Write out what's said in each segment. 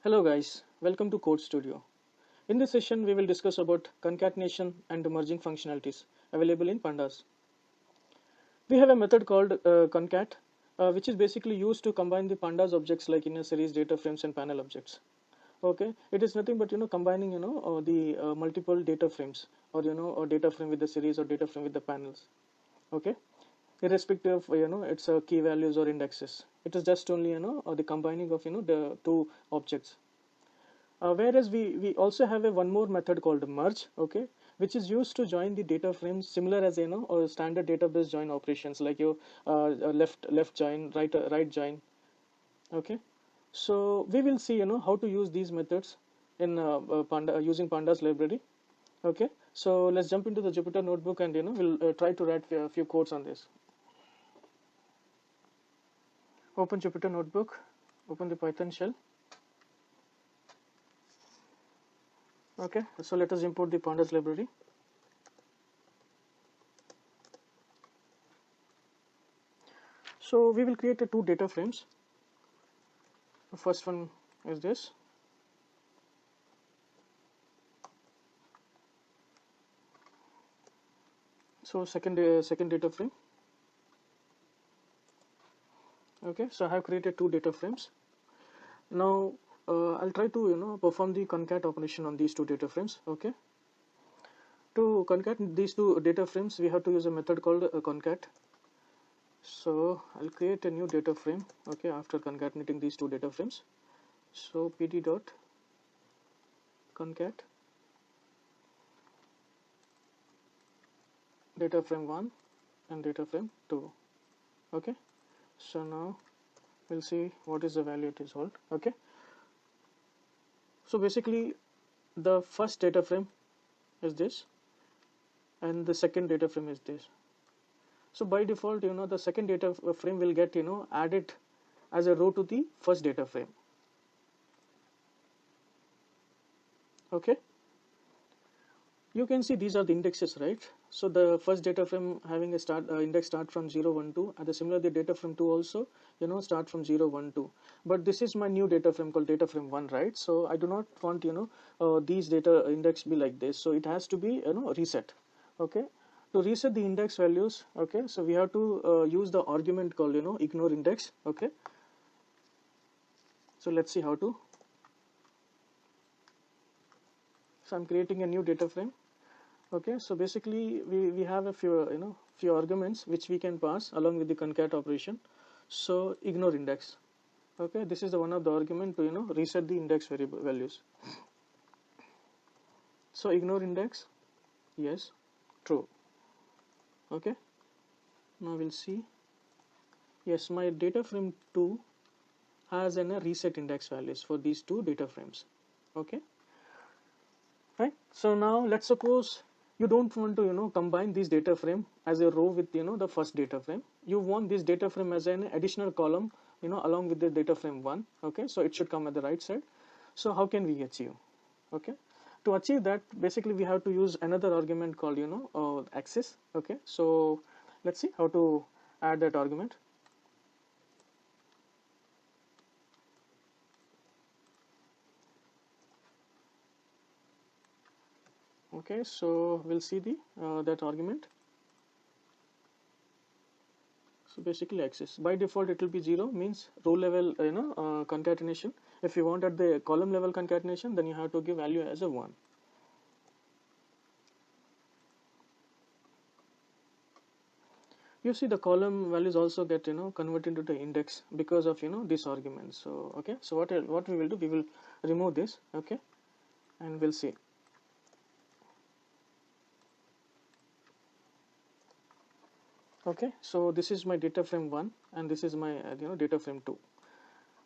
Hello guys, welcome to Code Studio. In this session, we will discuss about concatenation and merging functionalities available in pandas. We have a method called concat, which is basically used to combine the pandas objects like inner series, data frames, and panel objects. Okay, it is nothing but combining the multiple data frames, or or data frame with the series or data frame with the panels. Okay, irrespective of its key values or indexes. It is just only the combining of the two objects. Whereas we also have a one more method called merge, okay, which is used to join the data frames similar as or standard database join operations like your left join, right join, okay. So we will see how to use these methods in using pandas library, okay. So let's jump into the Jupyter notebook and we'll try to write a few codes on this. Open Jupyter notebook, open the Python shell. Okay, so let us import the pandas library. So we will create two data frames. The first one is this. So second data frame. Okay, so I have created two data frames. Now I'll try to perform the concat operation on these two data frames. Okay. To concat these two data frames, we have to use a method called concat. So I'll create a new data frame. Okay, after concatenating these two data frames. So pd dot concat data frame 1 and data frame 2. Okay, so now we'll see what is the value it is hold. Okay, so basically the first data frame is this and the second data frame is this. So by default the second data frame will get added as a row to the first data frame. Okay, you can see these are the indexes, right? So the first data frame having a index start from 0 1 2, and the similar the data frame 2 also start from 0 1 2. But this is my new data frame called data frame 1, right? So I do not want these data index be like this, so it has to be reset. Okay, to reset the index values, okay, so we have to use the argument called ignore index. Okay, so let's see how to. So I'm creating a new data frame. Okay, so basically we have a few arguments which we can pass along with the concat operation. So ignore index. Okay, this is the one of the argument to reset the index variable values. So ignore index, yes, true. Okay, now we'll see. Yes, my data frame 2 has a reset index values for these two data frames. Okay, right. So now let's suppose you don't want to combine this data frame as a row with the first data frame. You want this data frame as an additional column along with the data frame 1. Okay, so it should come at the right side. So how can we achieve? Okay, to achieve that, basically we have to use another argument called axis. Okay, so let's see how to add that argument. Okay, so we'll see the that argument. So basically axis by default it will be 0, means row level concatenation. If you want at the column level concatenation, then you have to give value as a 1. You see the column values also get converted into the index because of this argument. So okay, so what we will do, we will remove this. Okay, and we'll see. Okay, so this is my data frame 1 and this is my data frame 2.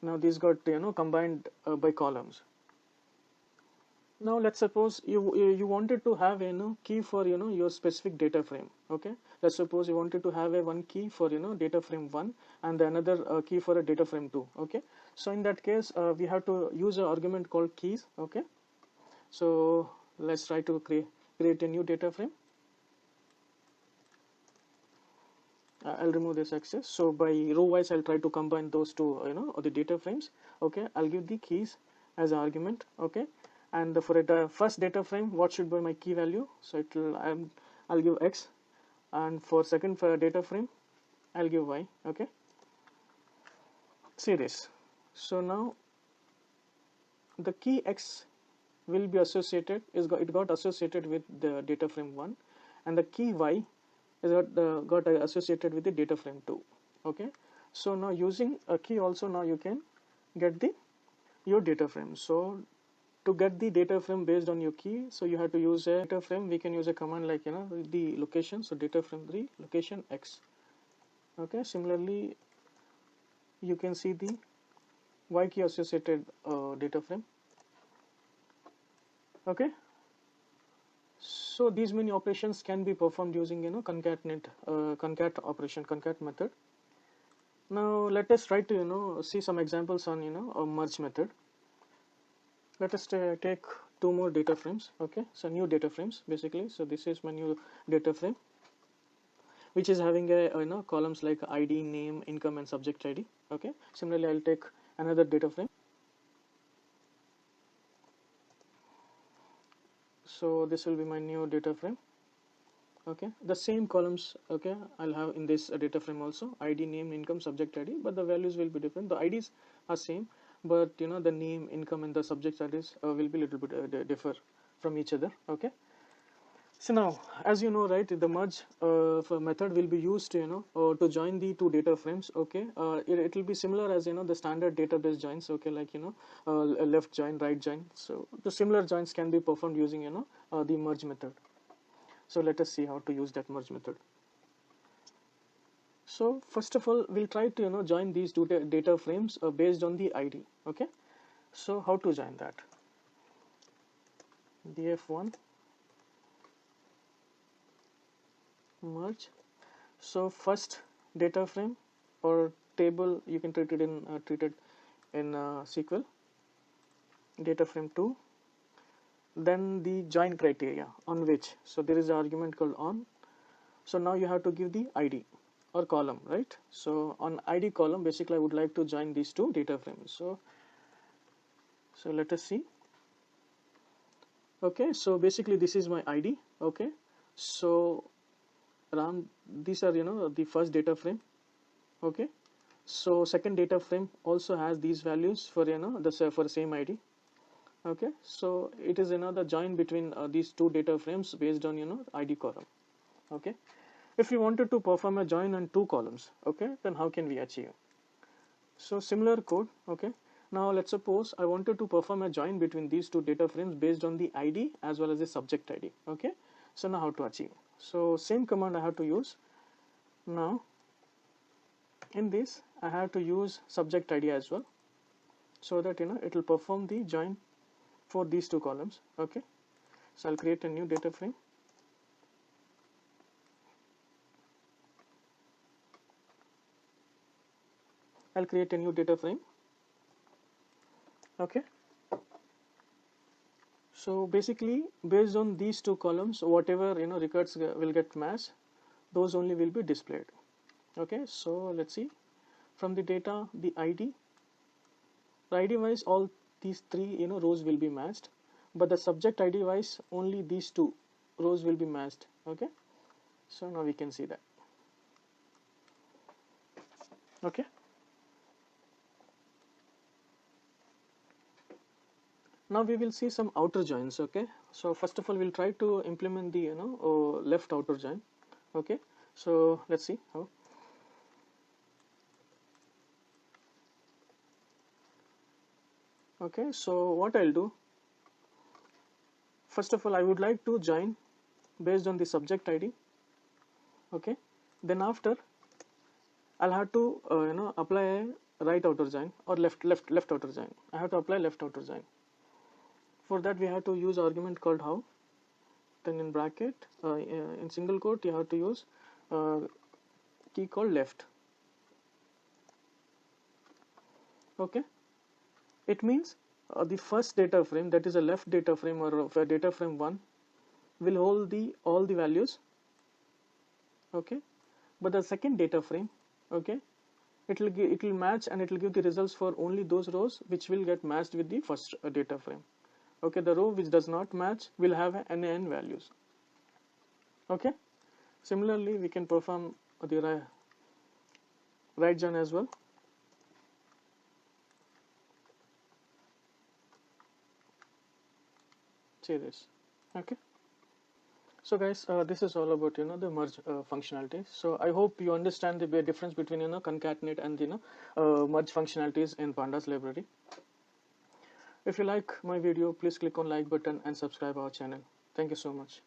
Now these got combined by columns. Now let's suppose you wanted to have a key for your specific data frame. Okay, let's suppose you wanted to have a one key for data frame 1 and another key for a data frame 2. Okay, so in that case we have to use an argument called keys. Okay, so let's try to create a new data frame. I'll remove this access. So by row wise I'll try to combine those two the data frames. Okay, I'll give the keys as an argument. Okay, and for a first data frame, what should be my key value? So it will I'll give x, and for second data frame I'll give y. Okay, see this. So now the key x will be associated it got associated with the data frame 1, and the key y is got associated with the data frame 2. Okay, so now using a key also, now you can get the your data frame. So to get the data frame based on your key, so you have to use a data frame. We can use a command like the location, so data frame 3 location x. Okay, similarly you can see the y key associated data frame. Okay, so these many operations can be performed using concat operation, concat method. Now let us try to see some examples on a merge method. Let us take two more data frames. Okay, so new data frames basically. So this is my new data frame, which is having a columns like ID, name, income, and subject ID. Okay, similarly I'll take another data frame. So this will be my new data frame. Okay, the same columns, okay, I'll have in this data frame also, ID, name, income, subject ID, but the values will be different. The IDs are same, but the name, income, and the subject IDs will be little bit differ from each other. Okay, so now as you know, right, the merge method will be used to join the two data frames. Okay, it will be similar as the standard database joins. Okay, like left join, right join. So the similar joins can be performed using the merge method. So let us see how to use that merge method. So first of all, we'll try to join these two data frames based on the ID. Okay, so how to join that? df1 merge. So first data frame or table, you can treat it in SQL. Data frame 2. Then the join criteria on which. So there is an argument called on. So now you have to give the ID or column, right? So on ID column, basically I would like to join these two data frames. So let us see. Okay, so basically this is my ID. Okay, so around these are the first data frame. Okay, so second data frame also has these values for for the same ID. Okay, so it is the join between these two data frames based on ID column. Okay, if we wanted to perform a join on two columns, okay, then how can we achieve? So similar code. Okay, now let's suppose I wanted to perform a join between these two data frames based on the ID as well as the subject ID. Okay, so now how to achieve? So same command I have to use. Now in this I have to use subject ID as well, so that it will perform the join for these two columns. Okay, so I'll create a new data frame. I'll create a new data frame. Okay, so basically based on these two columns, whatever records will get matched, those only will be displayed. Okay, so let's see. From the data, the ID wise, all these three rows will be matched, but the subject ID wise only these two rows will be matched. Okay, so now we can see that. Okay, now we will see some outer joins. Okay, so first of all we'll try to implement the left outer join. Okay, so let's see how. Okay, so what I'll do, first of all I would like to join based on the subject ID. Okay, then after I'll have to apply a right outer join or left outer join. I have to apply left outer join. For that we have to use argument called how. Then in bracket in single quote you have to use key called left. Okay, it means the first data frame, that is a left data frame or data frame 1, will hold all the values. Okay, but the second data frame, okay, it will match and it will give the results for only those rows which will get matched with the first data frame. Okay, the row which does not match will have NaN values. Okay, similarly we can perform the right join as well. See this. Okay, so guys, this is all about the merge functionality. So I hope you understand the difference between concatenate and merge functionalities in pandas library. If you like my video, please click on like button and subscribe our channel. Thank you so much.